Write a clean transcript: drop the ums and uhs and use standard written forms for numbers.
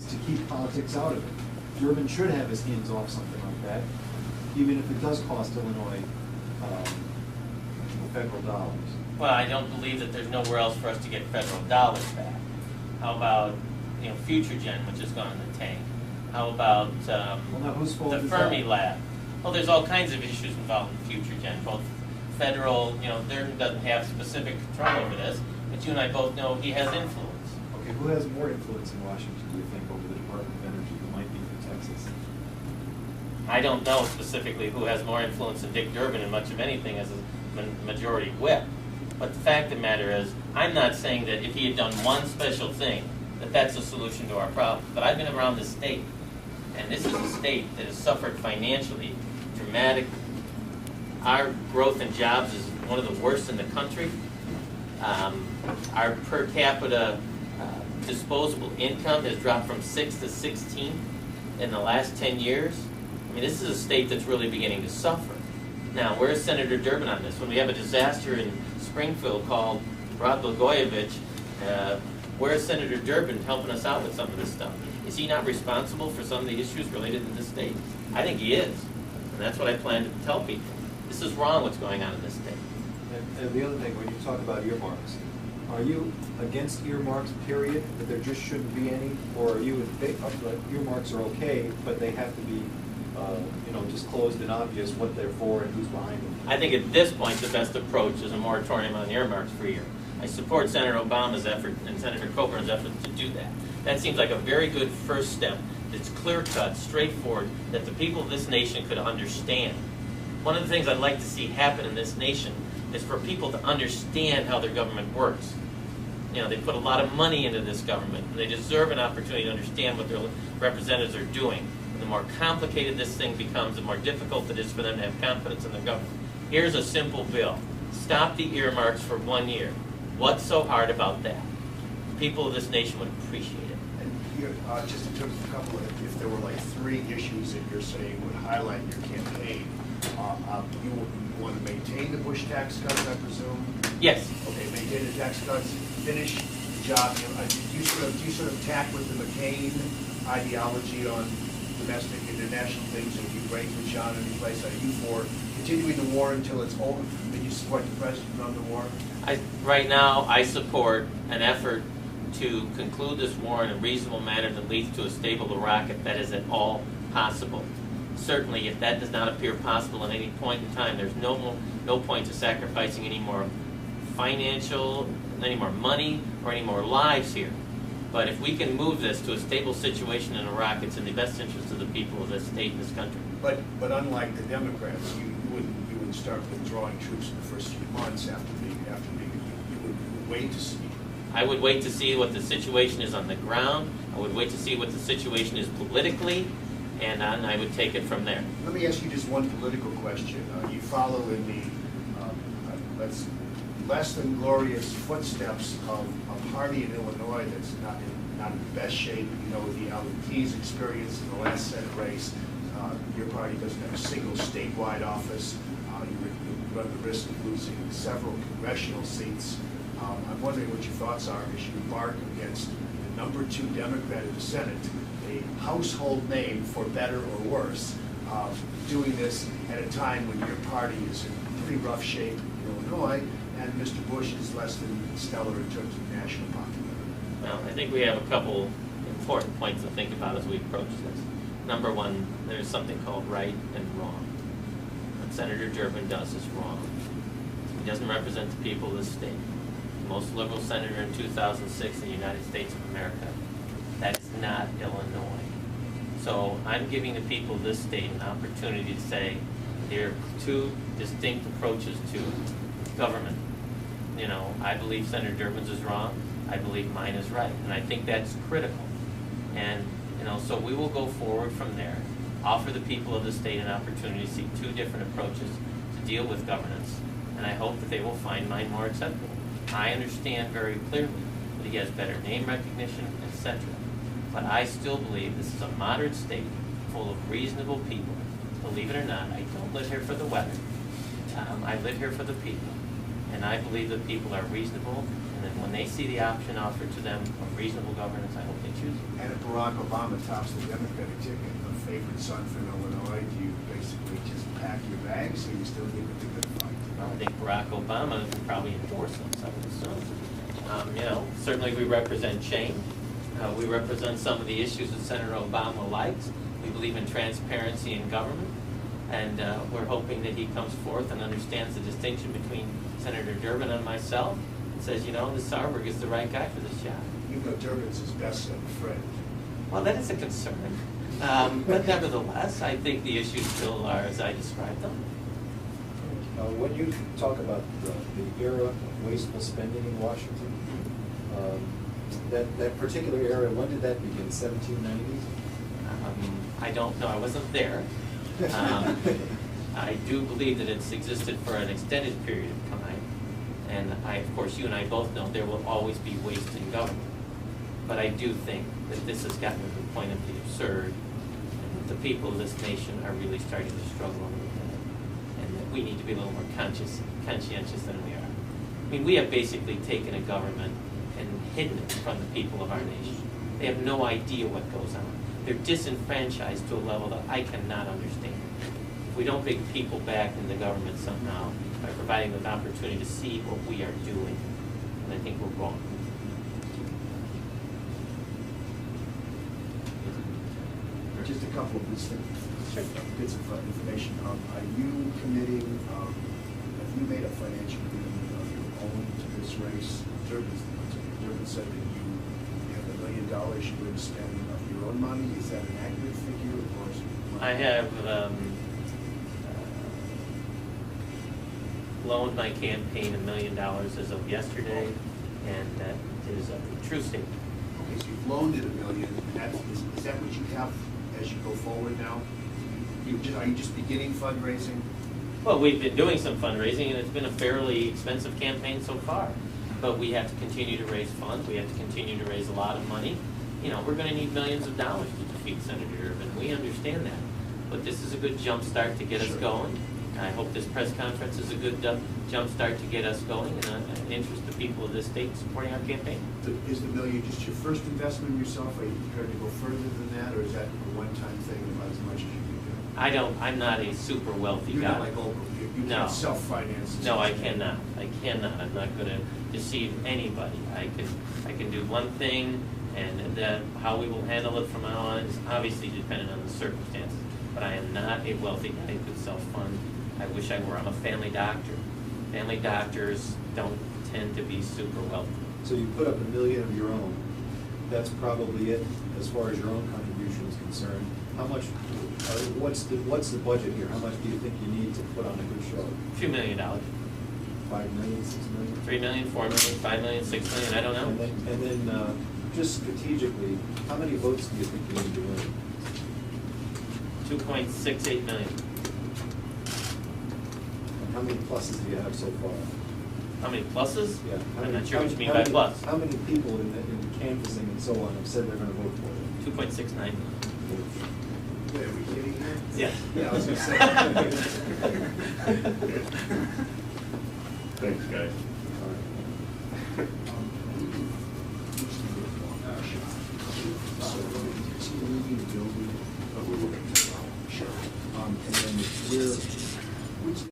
to keep politics out of it. Durbin should have his hands off something like that, even if it does cost Illinois federal dollars. Well, I don't believe that there's nowhere else for us to get federal dollars back. How about, Future Gen, which has gone in the tank? How about Well, now, whose fault the is Fermi that? Lab? Well, there's all kinds of issues involved in Future Gen, both federal, Durbin doesn't have specific control over this, but you and I both know he has influence. Okay, who has more influence in Washington, do you think, over the Department of Energy than might be for Texas? I don't know specifically who has more influence than Dick Durbin in much of anything as a majority whip. But the fact of the matter is, I'm not saying that if he had done one special thing, that that's a solution to our problem. But I've been around this state, and this is a state that has suffered financially dramatically. Our growth in jobs is one of the worst in the country. Our per capita disposable income has dropped from 6 to 16 in the last 10 years. I mean, this is a state that's really beginning to suffer. Now, where's Senator Durbin on this? When we have a disaster in Springfield called Rod Blagojevich, where's Senator Durbin helping us out with some of this stuff? Is he not responsible for some of the issues related to this state? I think he is, and that's what I plan to tell people. This is wrong what's going on in this state. And the other thing, when you talk about earmarks, are you against earmarks, period, that there just shouldn't be any? Or are you in favor that earmarks are okay, but they have to be disclosed and obvious what they're for and who's behind them? I think at this point the best approach is a moratorium on earmarks for a year. I support Senator Obama's effort and Senator Coburn's effort to do that. That seems like a very good first step that's clear-cut, straightforward, that the people of this nation could understand. One of the things I'd like to see happen in this nation is for people to understand how their government works. They put a lot of money into this government, and they deserve an opportunity to understand what their representatives are doing. The more complicated this thing becomes, the more difficult it is for them to have confidence in their government. Here's a simple bill. Stop the earmarks for 1 year. What's so hard about that? People of this nation would appreciate it. And here, just in terms of a couple of, if there were like 3 issues that you're saying would highlight your campaign, you want to maintain the Bush tax cuts, I presume? Yes. Okay, maintain the tax cuts, finish the job. Do you sort of tack with the McCain ideology on domestic, international things? If you break with John in any place, are you for continuing the war until it's over? Did you support the president on the war? Right now, I support an effort to conclude this war in a reasonable manner that leads to a stable Iraq, if that is at all possible. Certainly, if that does not appear possible at any point in time, there's no point to sacrificing any more financial, any more money, or any more lives here. But if we can move this to a stable situation in Iraq, it's in the best interest of the people of this state and this country. But unlike the Democrats, you wouldn't start withdrawing troops in the first few months after you would wait to see. I would wait to see what the situation is on the ground. I would wait to see what the situation is politically, and I would take it from there. Let me ask you just one political question. You follow in the less than glorious footsteps of a party in Illinois that's not in the best shape. The Alan Keyes experience in the last Senate race. Your party doesn't have a single statewide office. You run the risk of losing several congressional seats. I'm wondering what your thoughts are as you embark against the #2 Democrat in the Senate, a household name for better or worse, doing this at a time when your party is in pretty rough shape in Illinois, and Mr. Bush is less than stellar in terms of national popularity. Well, I think we have a couple important points to think about as we approach this. Number one, there's something called right and wrong. What Senator Durbin does is wrong. He doesn't represent the people of this state. The most liberal senator in 2006 in the United States of America. That is not Illinois. So I'm giving the people of this state an opportunity to say there are 2 distinct approaches to government. I believe Senator Durbin's is wrong. I believe mine is right. And I think that's critical. And, so we will go forward from there, offer the people of the state an opportunity to see 2 different approaches to deal with governance. And I hope that they will find mine more acceptable. I understand very clearly that he has better name recognition, etc. But I still believe this is a moderate state full of reasonable people. Believe it or not, I don't live here for the weather. I live here for the people. And I believe that people are reasonable And then when they see the option offered to them of reasonable governance, I hope they choose it. And if Barack Obama tops the Democratic ticket, a favorite son from Illinois, do you basically just pack your bags, or you still give it the good fight? I think Barack Obama would probably endorse us, I would assume. You know, certainly we represent change. We represent some of the issues that Senator Obama likes. We believe in transparency in government. And we're hoping that he comes forth and understands the distinction between Senator Durbin and myself and says, you know, this Sauerberg is the right guy for this job. Even though Durbin's his best friend. Well, that is a concern. But nevertheless, I think the issues still are as I described them. When you talk about the era of wasteful spending in Washington, that particular era, when did that begin, 1790s? I don't know, I wasn't there. I do believe that it's existed for an extended period of time. And of course, you and I both know there will always be waste in government. But I do think that this has gotten to the point of the absurd, and that the people of this nation are really starting to struggle with that, and that we need to be a little more conscientious than we are. I mean, we have basically taken a government and hidden it from the people of our nation. They have no idea what goes on. They're disenfranchised to a level that I cannot understand. If we don't bring people back in the government somehow by providing them the opportunity to see what we are doing, and I think we're wrong. Just a couple of bits of information. Are you committing, have you made a financial commitment of your own to this race? Durbin said that you have $1 million you would spend of your own money. Is that an accurate figure, or is it? I have loaned my campaign $1 million as of yesterday, and that is a true statement. Okay, so you've loaned it $1 million. Is that what you have as you go forward now? Are you just beginning fundraising? Well, we've been doing some fundraising, and it's been a fairly expensive campaign so far. But we have to continue to raise funds. We have to continue to raise a lot of money. You know, we're going to need millions of dollars to defeat Senator Durbin. We understand that. But this is a good jump start to get us going. I hope this press conference is a good jump start to get us going and interest the people of this state supporting our campaign. Is the $1 million just your first investment in yourself? Are you prepared to go further than that, or is that a one-time thing about as much as you can do? I'm not a super wealthy guy. You're not like Oprah. You No. can't self-finance. No, I cannot. I'm not going to deceive anybody. I can do one thing, and that how we will handle it from now on is obviously dependent on the circumstances. But I am not a wealthy guy who could self-fund. I wish I were. I'm a family doctor. Family doctors don't tend to be super wealthy. So you put up $1 million of your own. That's probably it as far as your own contribution is concerned. How much? What's the budget here? How much do you think you need to put on a good show? A few $1 million. $5 million, $6 million, $3 million, $4 million, $5 million, $6 million. I don't know. And then just strategically, how many votes do you think you need to win? 2.68 million. And how many pluses do you have so far? How many pluses? Yeah. I'm not sure what you mean by plus. How many people in the canvassing and so on have said they're going to vote for it? 2.69 million. Wait, are we kidding here? Yes. Yeah, I was going to say. Thanks, guys.